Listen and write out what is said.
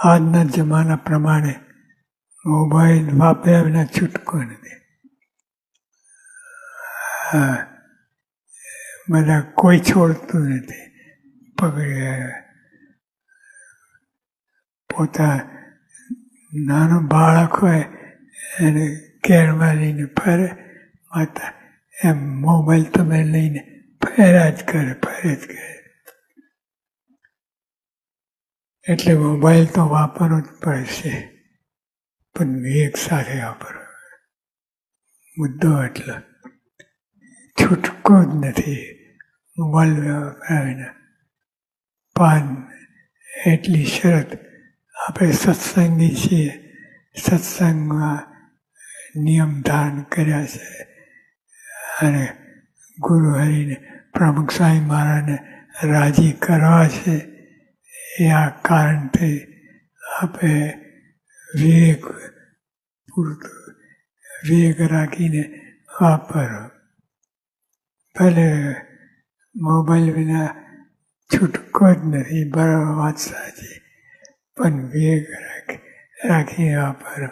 આજના જમાના પ્રમાણે મોબાઈલ વાપર્યા વિના છૂટકો નથી. બધા કોઈ છોડતું નથી. પોતા નાનો બાળક હોય એને કેરમાં લઈને ફરે, માતા એમ મોબાઈલ તમે લઈને ફર્યા જ કરે. એટલે મોબાઈલ તો વાપરવો જ પડશે, પણ વિવેક સાથે વાપરવો. મુદ્દો એટલો છૂટકો જ નથી મોબાઈલ વાપર્યા. પણ એટલી શરત, આપણે સત્સંગી છીએ, સત્સંગમાં નિયમ ધારણ કર્યા છે અને ગુરુ હરિને પ્રમુખ સ્વામી મહારાજને રાજી કરવા છે. એ આ કારણથી આપણે વિવેક રાખીને વાપરો. ભલે મોબાઈલ વિના છૂટકો જ નથી, બરાબર વાત સાચી, પણ વિવેક રાખીને વાપરો.